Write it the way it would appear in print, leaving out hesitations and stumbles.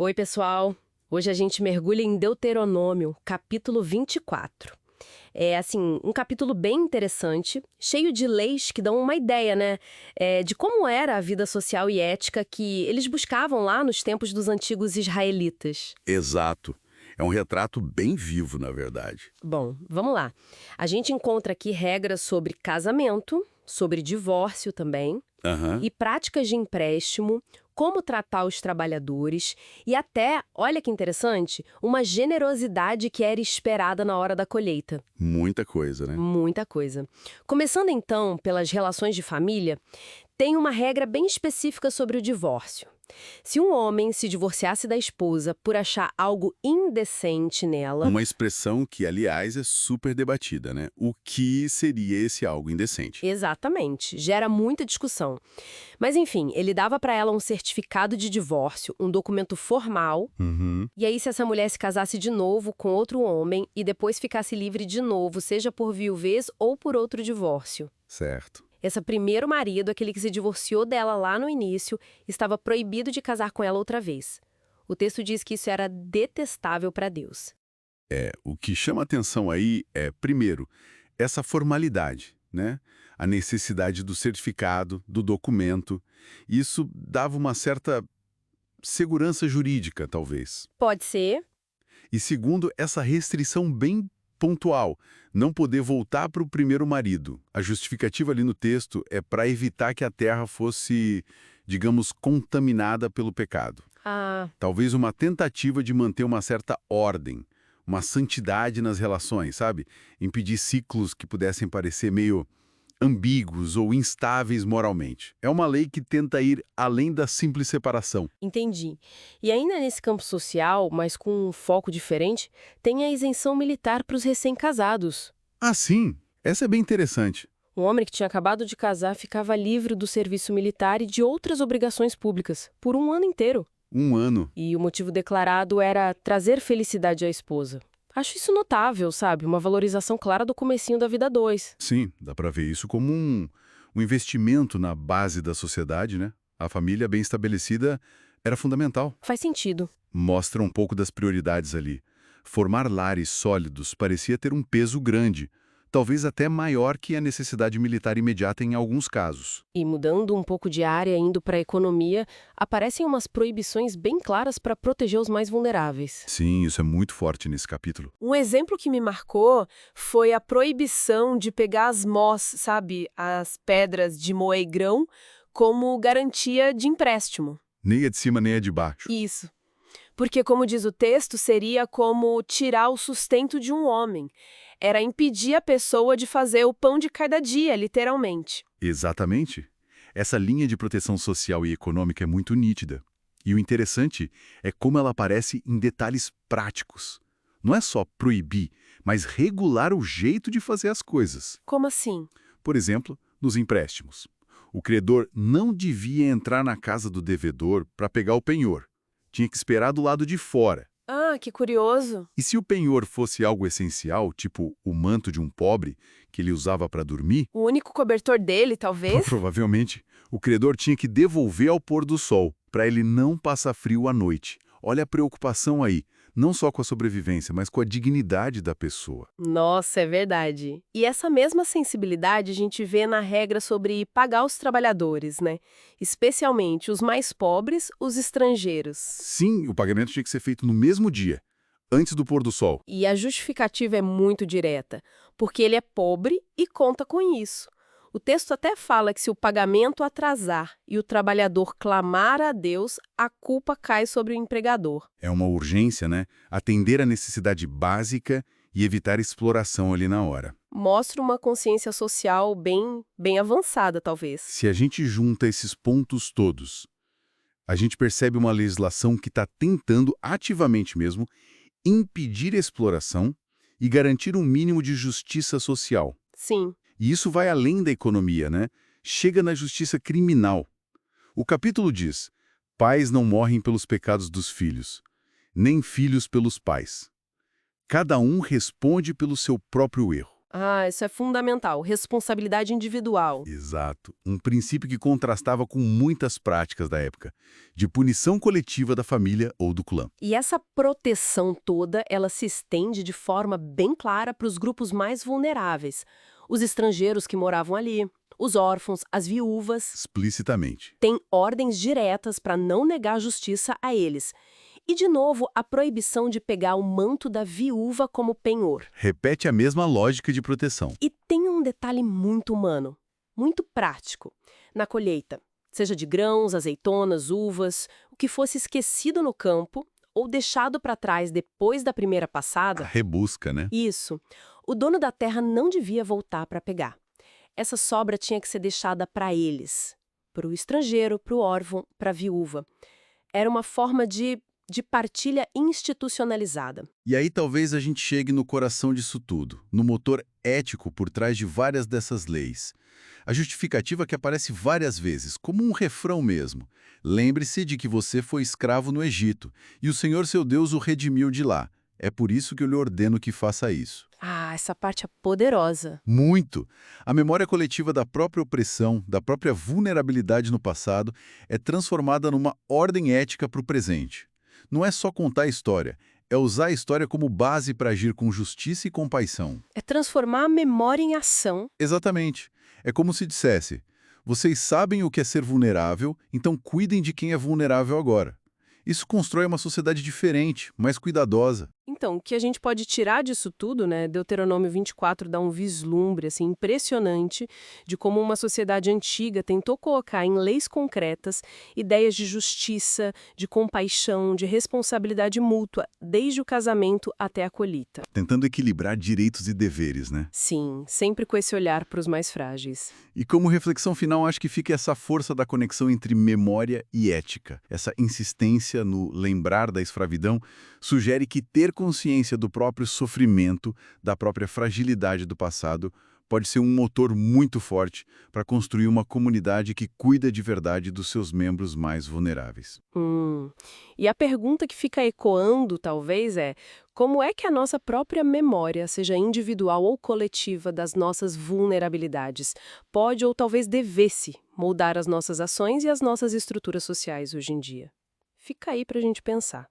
Oi, pessoal! Hoje a gente mergulha em Deuteronômio, capítulo 24. É, assim, um capítulo bem interessante, cheio de leis que dão uma ideia, né, de como era a vida social e ética que eles buscavam lá nos tempos dos antigos israelitas. Exato. É um retrato bem vivo, na verdade. Bom, vamos lá. A gente encontra aqui regras sobre casamento, sobre divórcio também, Aham. e práticas de empréstimo, como tratar os trabalhadores e até, olha que interessante, uma generosidade que era esperada na hora da colheita. Muita coisa, né? Muita coisa. Começando então pelas relações de família, tem uma regra bem específica sobre o divórcio. Se um homem se divorciasse da esposa por achar algo indecente nela. Uma expressão que, aliás, é super debatida, né? O que seria esse algo indecente? Exatamente, gera muita discussão. Mas enfim, ele dava para ela um certificado de divórcio, um documento formal. Uhum. E aí, se essa mulher se casasse de novo com outro homem e depois ficasse livre de novo, seja por viuvez ou por outro divórcio. Certo. Esse primeiro marido, aquele que se divorciou dela lá no início, estava proibido de casar com ela outra vez. O texto diz que isso era detestável para Deus. O que chama atenção aí é, primeiro, essa formalidade, né? A necessidade do certificado, do documento. Isso dava uma certa segurança jurídica, talvez. Pode ser. E segundo, essa restrição bem pontual, não poder voltar para o primeiro marido. A justificativa ali no texto é para evitar que a terra fosse, digamos, contaminada pelo pecado. Ah, Talvez uma tentativa de manter uma certa ordem, uma santidade nas relações, sabe? Impedir ciclos que pudessem parecer meio ambíguos ou instáveis moralmente. É uma lei que tenta ir além da simples separação. entendi. E ainda nesse campo social, mas com um foco diferente, tem a isenção militar para os recém-casados. Ah, sim, essa é bem interessante. Um homem que tinha acabado de casar ficava livre do serviço militar e de outras obrigações públicas, por um ano inteiro. Um ano. E o motivo declarado era trazer felicidade à esposa. Acho isso notável, sabe? Uma valorização clara do comecinho da vida a dois. Sim, dá para ver isso como um investimento na base da sociedade, né? A família bem estabelecida era fundamental. Faz sentido. Mostra um pouco das prioridades ali. Formar lares sólidos parecia ter um peso grande, talvez até maior que a necessidade militar imediata em alguns casos. E mudando um pouco de área, indo para a economia, aparecem umas proibições bem claras para proteger os mais vulneráveis. Sim, isso é muito forte nesse capítulo. Um exemplo que me marcou foi a proibição de pegar as mós, sabe, as pedras de moer grão, como garantia de empréstimo. Nem a de cima nem a de baixo. Isso. Porque, como diz o texto, seria como tirar o sustento de um homem. Era impedir a pessoa de fazer o pão de cada dia, literalmente. Exatamente. Essa linha de proteção social e econômica é muito nítida. E o interessante é como ela aparece em detalhes práticos. Não é só proibir, mas regular o jeito de fazer as coisas. Como assim? Por exemplo, nos empréstimos. O credor não devia entrar na casa do devedor para pegar o penhor. Tinha que esperar do lado de fora. Ah, que curioso. E se o penhor fosse algo essencial, tipo o manto de um pobre, que ele usava para dormir, O único cobertor dele, talvez? provavelmente o credor tinha que devolver ao pôr do sol, para ele não passar frio à noite. Olha a preocupação aí, não só com a sobrevivência, mas com a dignidade da pessoa. Nossa, é verdade. E essa mesma sensibilidade a gente vê na regra sobre pagar os trabalhadores, né? Especialmente os mais pobres, os estrangeiros. Sim, o pagamento tinha que ser feito no mesmo dia, antes do pôr do sol. E a justificativa é muito direta, porque ele é pobre e conta com isso. O texto até fala que se o pagamento atrasar e o trabalhador clamar a Deus, a culpa cai sobre o empregador. É uma urgência, né? Atender a necessidade básica e evitar exploração ali na hora. Mostra uma consciência social bem avançada, talvez. Se a gente junta esses pontos todos, a gente percebe uma legislação que está tentando, ativamente mesmo, impedir a exploração e garantir um mínimo de justiça social. Sim. E isso vai além da economia, né? Chega na justiça criminal. O capítulo diz: pais não morrem pelos pecados dos filhos, nem filhos pelos pais. Cada um responde pelo seu próprio erro. Ah, isso é fundamental. Responsabilidade individual. Exato. Um princípio que contrastava com muitas práticas da época, de punição coletiva da família ou do clã. E essa proteção toda, ela se estende de forma bem clara para os grupos mais vulneráveis. Os estrangeiros que moravam ali, os órfãos, as viúvas. Explicitamente. Tem ordens diretas para não negar justiça a eles. E, de novo, a proibição de pegar o manto da viúva como penhor. Repete a mesma lógica de proteção. E tem um detalhe muito humano, muito prático. Na colheita, seja de grãos, azeitonas, uvas, o que fosse esquecido no campo ou deixado para trás depois da primeira A passada, rebusca, né? isso, o dono da terra não devia voltar para pegar. Essa sobra tinha que ser deixada para eles, para o estrangeiro, para o órfão, para a viúva. Era uma forma de partilha institucionalizada. E aí talvez a gente chegue no coração disso tudo, no motor ético por trás de várias dessas leis. A justificativa que aparece várias vezes, como um refrão mesmo. Lembre-se de que você foi escravo no Egito, e o Senhor seu Deus o redimiu de lá. É por isso que eu lhe ordeno que faça isso. Ah, essa parte é poderosa. Muito! A memória coletiva da própria opressão, da própria vulnerabilidade no passado, é transformada numa ordem ética para o presente. Não é só contar a história, é usar a história como base para agir com justiça e compaixão. É transformar a memória em ação. Exatamente. É como se dissesse: vocês sabem o que é ser vulnerável, então cuidem de quem é vulnerável agora. Isso constrói uma sociedade diferente, mais cuidadosa. Então, o que a gente pode tirar disso tudo, né? Deuteronômio 24 dá um vislumbre assim, impressionante de como uma sociedade antiga tentou colocar em leis concretas ideias de justiça, de compaixão, de responsabilidade mútua, desde o casamento até a colheita. Tentando equilibrar direitos e deveres, né? Sim, sempre com esse olhar para os mais frágeis. E como reflexão final, acho que fica essa força da conexão entre memória e ética. Essa insistência no lembrar da escravidão sugere que ter consciência do próprio sofrimento, da própria fragilidade do passado, pode ser um motor muito forte para construir uma comunidade que cuida de verdade dos seus membros mais vulneráveis. E a pergunta que fica ecoando, talvez, é: como é que a nossa própria memória, seja individual ou coletiva, das nossas vulnerabilidades, pode ou talvez devesse moldar as nossas ações e as nossas estruturas sociais hoje em dia? Fica aí para a gente pensar.